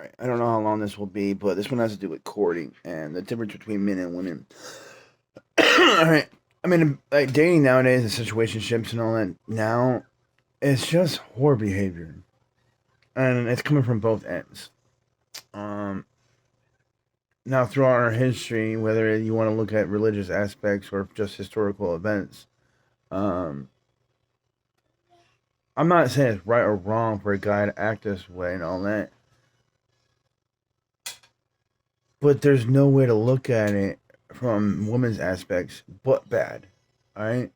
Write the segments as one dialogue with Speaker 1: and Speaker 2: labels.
Speaker 1: right. I don't know how long this will be, but this one has to do with courting and the difference between men and women. All right. I mean, like dating nowadays and situationships and all that now, it's just whore behavior, and it's coming from both ends. Um, Now throughout our history, whether you want to look at religious aspects or just historical events, um, I'm not saying it's right or wrong for a guy to act this way and all that, but there's no way to look at it from women's aspects but bad. All right,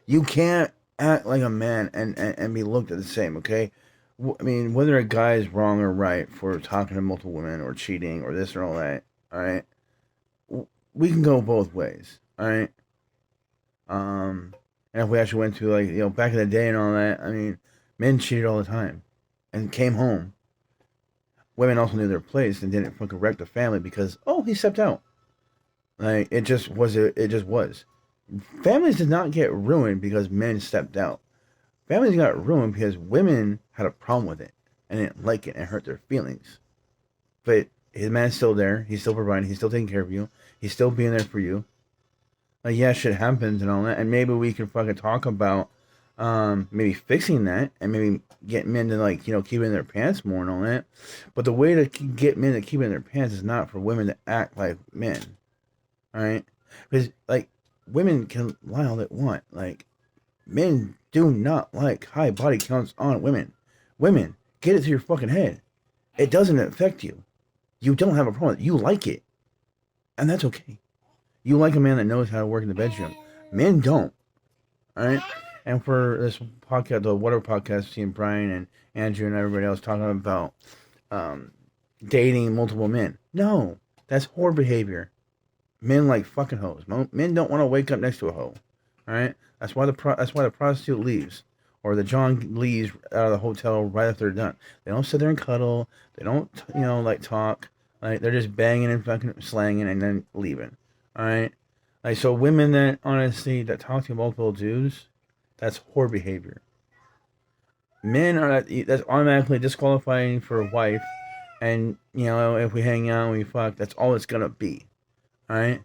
Speaker 1: you can't act like a man and be looked at the same. Okay, I mean whether a guy is wrong or right for talking to multiple women or cheating or this or all that. All right, we can go both ways. All right. And if we actually went to like back in the day and all that, I mean, men cheated all the time, and came home. Women also knew their place and didn't fucking wreck the family because he stepped out. Like it just was. It just was. Families did not get ruined because men stepped out. Families got ruined because women had a problem with it and didn't like it and hurt their feelings. But his man's still there. He's still providing. He's still taking care of you. He's still being there for you. Like yeah, shit happens and all that, and maybe we can fucking talk about maybe fixing that and maybe get men to like keep it in their pants more and all that. But the way to get men to keep it in their pants is not for women to act like men, all right? Because like women can lie all they want. Like men do not like high body counts on women. Women, get it to your fucking head. It doesn't affect you. You don't have a problem. You like it, and that's okay. You like a man that knows how to work in the bedroom. Men don't. All right. And for this podcast, the whatever podcast, seeing Brian and Andrew and everybody else talking about um, dating multiple men. No, that's whore behavior. Men like fucking hoes. Men don't want to wake up next to a hoe. All right. That's why the prostitute leaves, or the John leaves out of the hotel right after they're done. They don't sit there and cuddle. They don't like talk. Like they're just banging and fucking slanging and then leaving. All right. Like so, women that honestly that talk to multiple dudes, that's whore behavior. Men are that's automatically disqualifying for a wife, and if we hang out and we fuck, that's all it's gonna be. All right.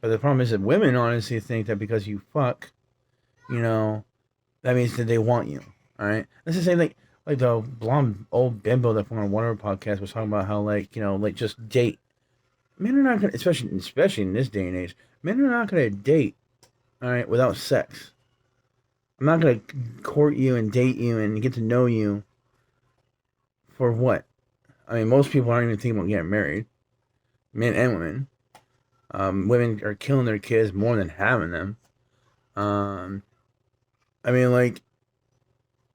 Speaker 1: But the problem is that women honestly think that because you fuck, you know, that means that they want you. All right. That's the same thing. Like the blonde old bimbo that from one of our podcasts was talking about how like like just date. Men are not gonna, especially in this day and age, men are not gonna date, all right, without sex. I'm not gonna court you and date you and get to know you for what? I mean, most people aren't even thinking about getting married, men and women. Women are killing their kids more than having them. Um, I mean, like,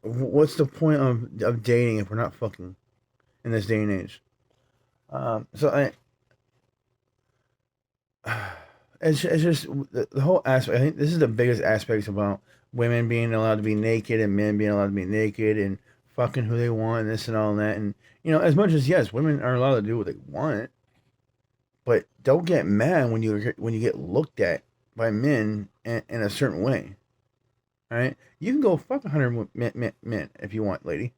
Speaker 1: what's the point of dating if we're not fucking in this day and age? So it's just the whole aspect. I think this is the biggest aspects about women being allowed to be naked and men being allowed to be naked and fucking who they want and this and all that. And as much as yes, women are allowed to do what they want, but don't get mad when you get looked at by men in a certain way. All right, you can go fuck 100 men if you want, lady.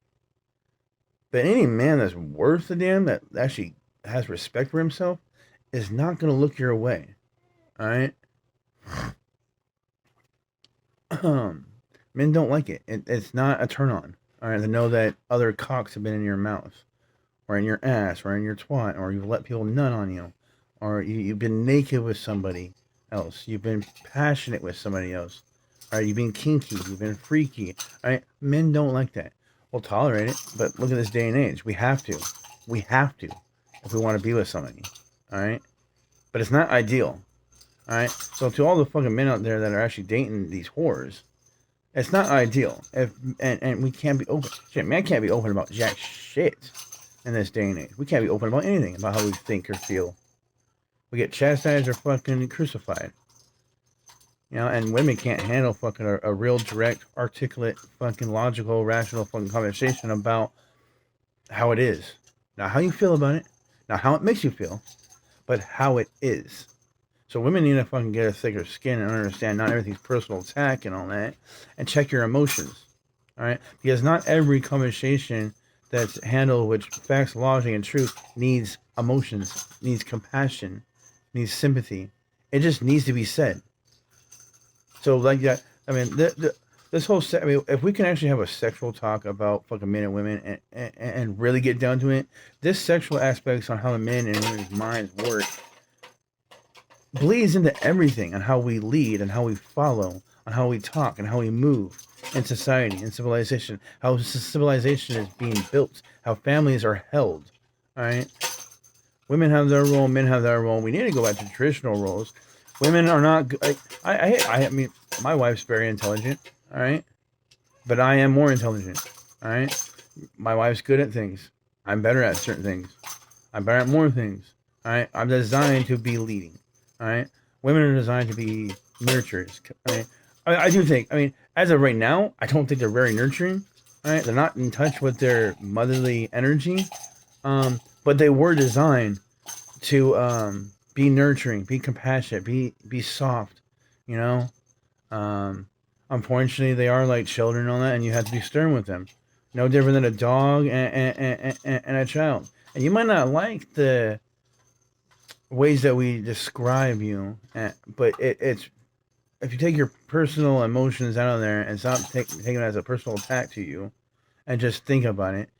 Speaker 1: But any man that's worth a damn that actually has respect for himself is not gonna look your way. All right. Men don't like it's not a turn on. All right, to know that other cocks have been in your mouth, or in your ass, or in your twat, or you've let people nut on you, or you've been naked with somebody else. You've been passionate with somebody else. All right, you've been kinky. You've been freaky. All right, men don't like that. We'll tolerate it, but look at this day and age. We have to. We have to if we want to be with somebody. All right, but it's not ideal. All right. So to all the fucking men out there that are actually dating these whores, it's not ideal. And we can't be open. Shit, man can't be open about jack shit in this day and age. We can't be open about anything about how we think or feel. We get chastised or fucking crucified. And women can't handle fucking a real direct, articulate, fucking logical, rational fucking conversation about how it is. Not how you feel about it, not how it makes you feel, but how it is. So women need to fucking get a thicker skin and understand not everything's personal attack and all that, and check your emotions. All right, because not every conversation that's handled with facts, logic, and truth needs emotions, needs compassion, needs sympathy. It just needs to be said. So like that. I mean, this whole. I mean, if we can actually have a sexual talk about fucking men and women and really get down to it, this sexual aspects on how the men and women's minds work bleeds into everything on how we lead and how we follow, on how we talk and how we move in society and civilization, how civilization is being built, how families are held. All right, women have their role, men have their role. We need to go back to traditional roles. Women are not. I mean, my wife's very intelligent. All right, but I am more intelligent. All right, my wife's good at things. I'm better at certain things. I'm better at more things. All right, I'm designed to be leading. All right, women are designed to be nurturers. All right? I do think. I mean, as of right now, I don't think they're very nurturing. All right, they're not in touch with their motherly energy. But they were designed to be nurturing, be compassionate, be soft. You know, unfortunately, they are like children and all that, and you have to be stern with them. No different than a dog and a child. And you might not like the ways that we describe you, but it's if you take your personal emotions out of there and stop taking it as a personal attack to you, and just think about it,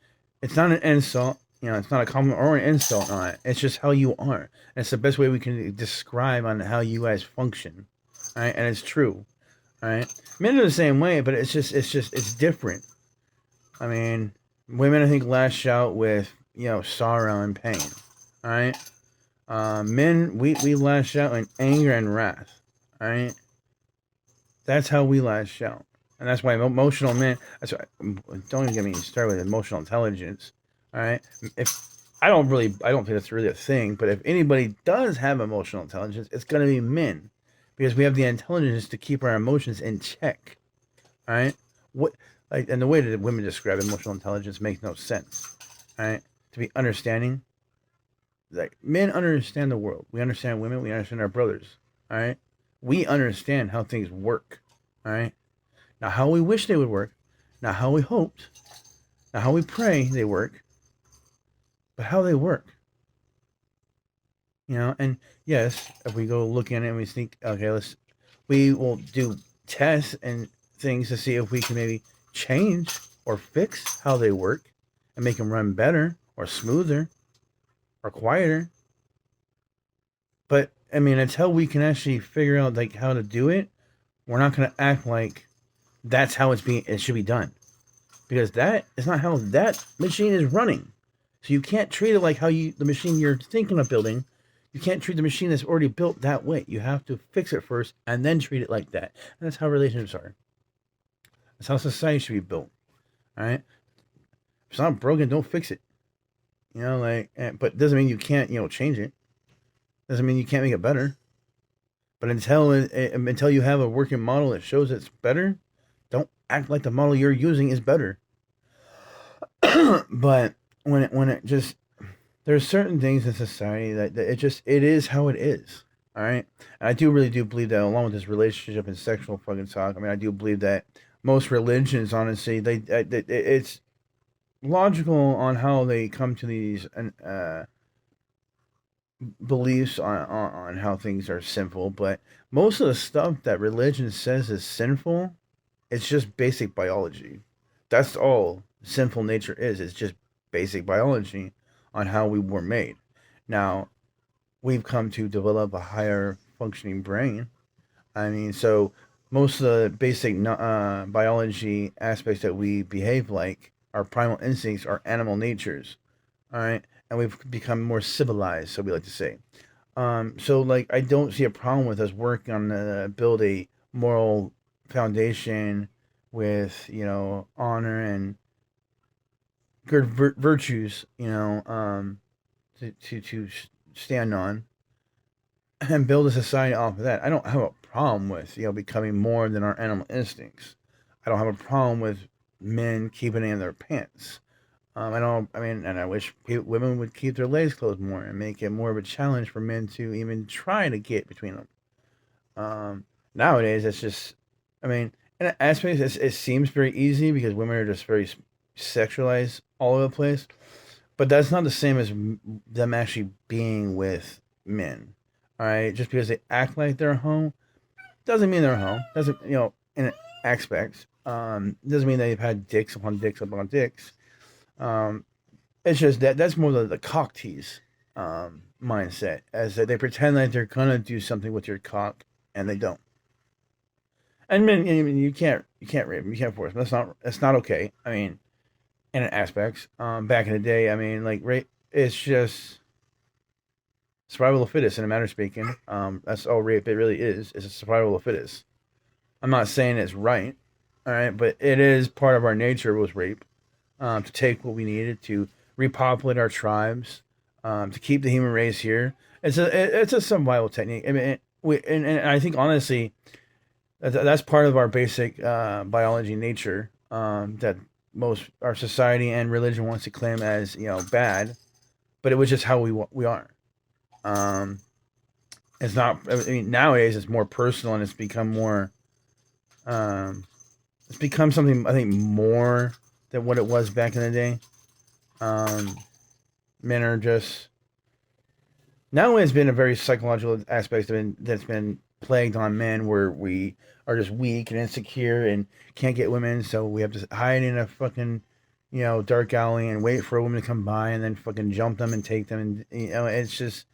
Speaker 1: it's not an insult. You know, it's not a compliment or an insult on it. It's just how you are. And it's the best way we can describe on how you guys function. All right, and it's true. All right, men are the same way, but it's different. I mean, women I think lash out with sorrow and pain. All right, men we lash out in anger and wrath. All right, that's how we lash out, and that's why emotional men. That's why, don't even get me started with emotional intelligence. All right, if I don't think that's really a thing, but if anybody does have emotional intelligence, it's gonna be men, because we have the intelligence to keep our emotions in check. All right, what like and the way that women describe emotional intelligence makes no sense. All right, to be understanding, like men understand the world. We understand women. We understand our brothers. All right, we understand how things work. All right, not how we wish they would work, not how we hoped, not how we pray they work, but how they work. And yes, if we go look at it and we think, okay, we will do tests and things to see if we can maybe change or fix how they work and make them run better or smoother or quieter. But I mean, until we can actually figure out like how to do it, we're not going to act like that's how it should be done, because that is not how that machine is running. So you can't treat it like the machine you're thinking of building. You can't treat the machine that's already built that way. You have to fix it first and then treat it like that. And that's how relationships are. That's how society should be built. All right. If it's not broken, don't fix it. But it doesn't mean you can't, change it. Doesn't mean you can't make it better. But until you have a working model that shows it's better, don't act like the model you're using is better. But when it just there's certain things in society that it is how it is. All right, and I do believe that along with this relationship and sexual fucking talk. I mean, I do believe that most religions, honestly, it's logical on how they come to these beliefs on how things are sinful, but most of the stuff that religion says is sinful, it's just basic biology. That's all sinful nature is. It's just basic biology on how we were made. Now, we've come to develop a higher functioning brain. I mean, so most of the basic biology aspects that we behave like, our primal instincts, are animal natures. All right, and we've become more civilized, so we like to say. So like, I don't see a problem with us working on build a moral foundation with honor and good virtues, to stand on, and build a society off of that. I don't have a problem with becoming more than our animal instincts. I don't have a problem with men keeping it in their pants. I don't. I mean, and I wish women would keep their legs closed more and make it more of a challenge for men to even try to get between them. Nowadays, it's just. I mean, in aspects, it seems very easy because women are just very sexualized all over the place. But that's not the same as them actually being with men. All right, just because they act like they're home doesn't mean they're home. Doesn't, in aspects. Doesn't mean they've had dicks upon dicks upon dicks. Um, it's just that's more the cock tease mindset, as that they pretend like they're gonna do something with your cock and they don't. And men, I mean, you can't rape them, you can't force them. That's not okay. I mean, in aspects, back in the day, I mean, like rape, it's just survival of the fittest in a matter of speaking. That's all rape it really is. It's a survival of the fittest. I'm not saying it's right, all right, but it is part of our nature was rape, to take what we needed to repopulate our tribes, to keep the human race here. It's a survival technique. I mean, and I think honestly that's part of our basic biology nature, that most our society and religion wants to claim as bad, but it was just how we are. Um, it's not. I mean, nowadays it's more personal and it's become more. Um, it's become something I think more than what it was back in the day. Um, Men are just not only has been a very psychological aspect that's been plagued on men, where we are just weak and insecure and can't get women, so we have to hide in a fucking dark alley and wait for a woman to come by and then fucking jump them and take them, and it's just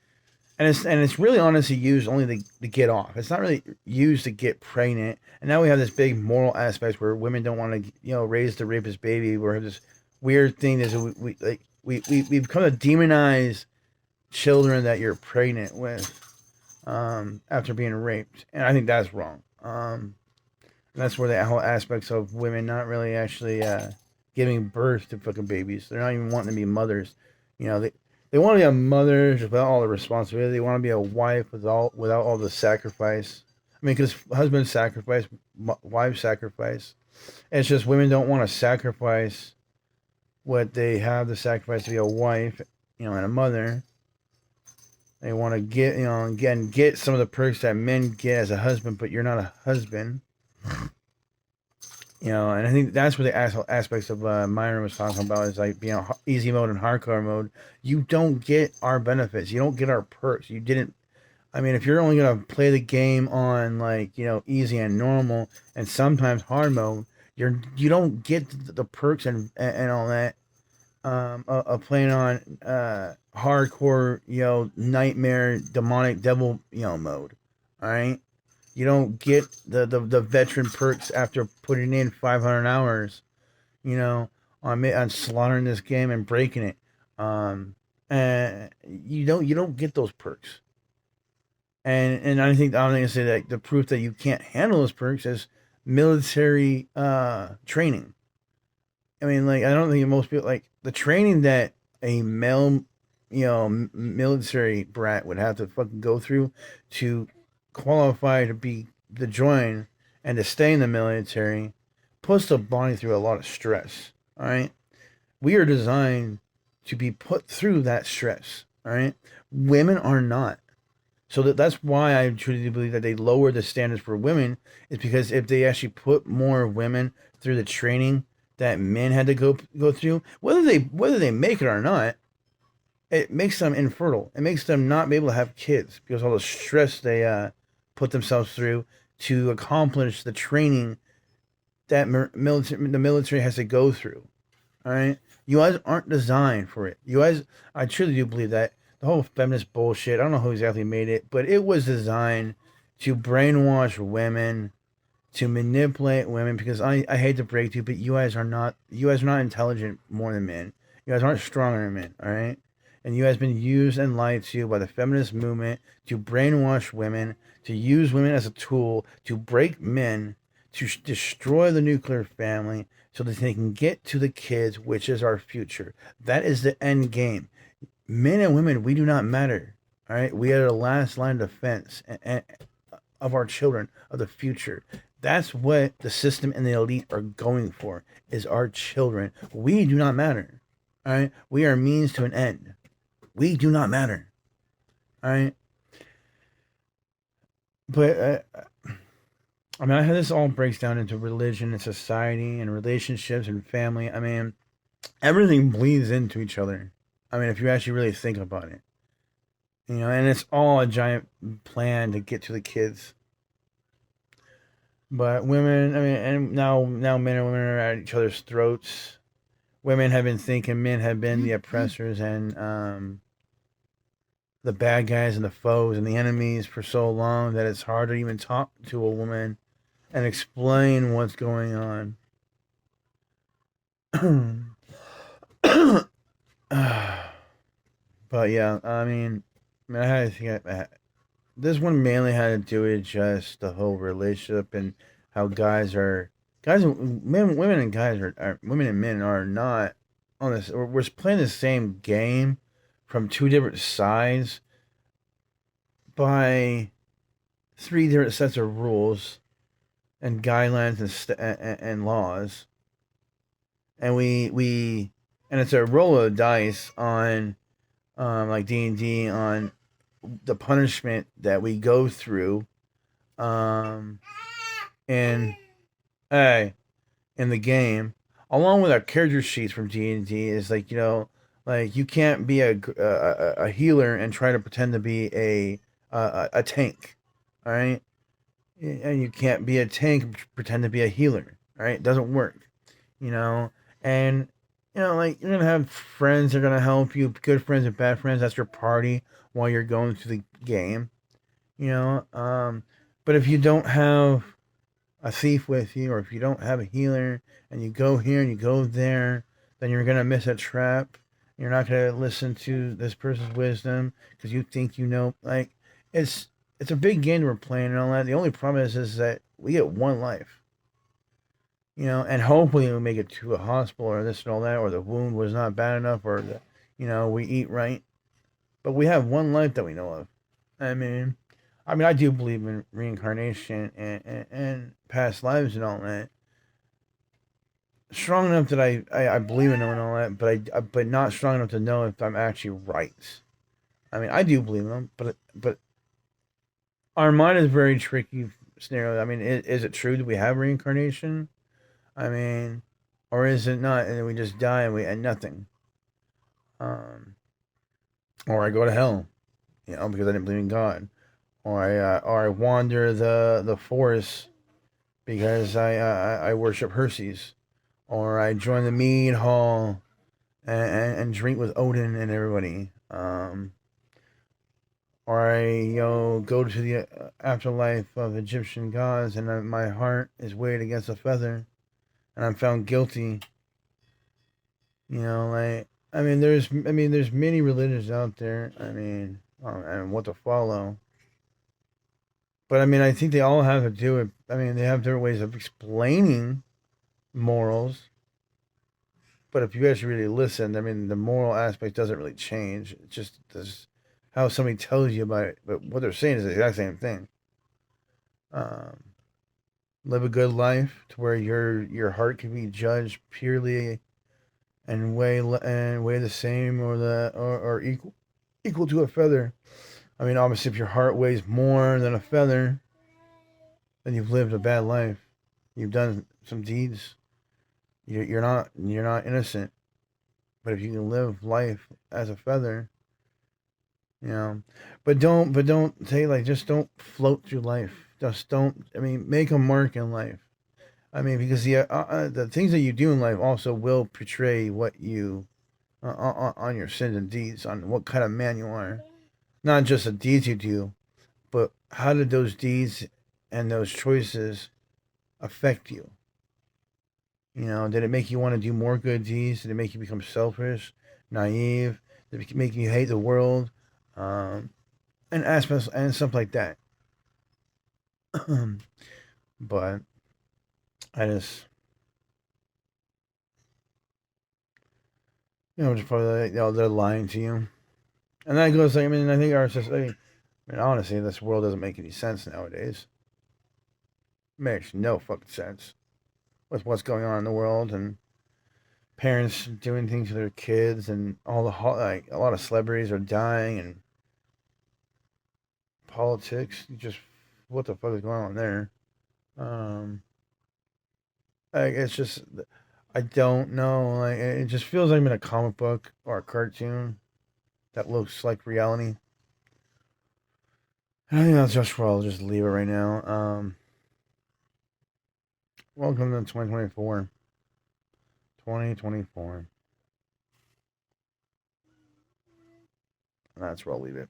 Speaker 1: and it's really honestly used only to get off. It's not really used to get pregnant. And now we have this big moral aspect where women don't want to raise the rapist baby. We have this weird thing is we become to demonize children that you're pregnant with, after being raped, and I think that's wrong. And that's where the whole aspects of women not really actually giving birth to fucking babies. They're not even wanting to be mothers. They want to be a mother without all the responsibility. They want to be a wife without all the sacrifice. I mean, because husbands sacrifice, wives sacrifice. And it's just women don't want to sacrifice what they have to sacrifice to be a wife, and a mother. They want to get, again, get some of the perks that men get as a husband, but you're not a husband. And I think that's where the aspects of Myron was talking about is like being easy mode and hardcore mode. You don't get our benefits. You don't get our perks. You didn't. I mean, if you're only gonna play the game on like easy and normal and sometimes hard mode, you don't get the perks and all that, of playing on hardcore nightmare demonic devil mode. All right. You don't get the veteran perks after putting in 500 hours, on slaughtering this game and breaking it. And you don't get those perks. And I think I say that the proof that you can't handle those perks is military training. I mean, like I don't think most people like the training that a male, military brat would have to fucking go through to qualify to be to join and to stay in the military puts the body through a lot of stress. All right, we are designed to be put through that stress. All right, women are not. So that's why I truly believe that they lower the standards for women is because if they actually put more women through the training that men had to go through, whether they make it or not, it makes them infertile. It makes them not be able to have kids because all the stress they put themselves through to accomplish the training that the military has to go through. All right, you guys aren't designed for it. You guys, I truly do believe that the whole feminist bullshit. I don't know who exactly made it, but it was designed to brainwash women, to manipulate women. Because I hate to break to you, but you guys are not intelligent more than men. You guys aren't stronger than men. All right, and you guys been used and lied to by the feminist movement to brainwash women, to use women as a tool to break men, to destroy the nuclear family so that they can get to the kids, which is our future. That is the end game. Men and women, we do not matter. All right, we are the last line of defense of our children, of the future. That's what the system and the elite are going for, is our children. We do not matter. All right, we are means to an end. We do not matter. All right, but I mean, how this all breaks down into religion and society and relationships and family. I mean, everything bleeds into each other. I mean, if you actually really think about it, and it's all a giant plan to get to the kids. But women, I mean, and now men and women are at each other's throats. Women have been thinking men have been the oppressors and the bad guys and the foes and the enemies for so long that it's hard to even talk to a woman and explain what's going on. But yeah, I had to think this one mainly had to do with just the whole relationship and how guys, men, women and guys women and men are not on this. We're playing the same game from two different sides by three different sets of rules and guidelines and laws, and and it's a roll of dice on like D&D on the punishment that we go through um in hey in the game, along with our character sheets from D&D. Is like, like you can't be a healer and try to pretend to be a tank, all right? And you can't be a tank and pretend to be a healer, all right? It doesn't work, you know. And like, you're gonna have friends that are gonna help you, good friends and bad friends. That's your party while you're going through the game, you know. But if you don't have a thief with you, or if you don't have a healer, and you go here and you go there, then you're gonna miss a trap. You're not gonna listen to this person's wisdom because you think you know. Like, it's it's a big game we're playing and all that. The only problem is that we get one life, and hopefully we make it to a hospital or this and all that, or the wound was not bad enough, or we eat right. But we have one life that we know of. I mean, I do believe in reincarnation and past lives and all that. Strong enough that I believe in them and all that, but not strong enough to know if I'm actually right. I mean, I do believe in them, but our mind is very tricky scenario. I mean, is it true that we have reincarnation? I mean, or is it not, and we just die and nothing? Um, or I go to hell, because I didn't believe in God, or I wander the forest because I worship Herses, or I join the mead hall and drink with Odin and everybody, or I go to the afterlife of Egyptian gods, and my heart is weighed against a feather, and I'm found guilty. Like, there's many religions out there. And what to follow. But I think they all have to do it. They have different ways of explaining morals. But if you actually really listen, the moral aspect doesn't really change. It's just this, how somebody tells you about it. But what they're saying is the exact same thing. Um, Live a good life to where your heart can be judged purely and weigh the same, or equal to a feather. Obviously, if your heart weighs more than a feather, then you've lived a bad life. You've done some deeds. You're not innocent. But if you can live life as a feather, you know, but don't say, like, just don't float through life. Just don't. Make a mark in life. Because the things that you do in life also will portray what you on your sins and deeds, on what kind of man you are. Not just the deeds you do, but how did those deeds and those choices affect you? Did it make you want to do more good deeds? Did it make you become selfish, naive? Did it make you hate the world? Um, and aspects and stuff like that. But I just, just probably like, they're lying to you. And that goes, like, I think our society, honestly, this world doesn't make any sense nowadays. It makes no fucking sense with what's going on in the world, and parents doing things to their kids, and like a lot of celebrities are dying, and politics. Just what the fuck is going on there? Um, it's just I don't know. Like it just feels like I'm in a comic book or a cartoon that looks like reality. I think that's just where I'll just leave it right now. Welcome to 2024. 2024. That's where I'll leave it.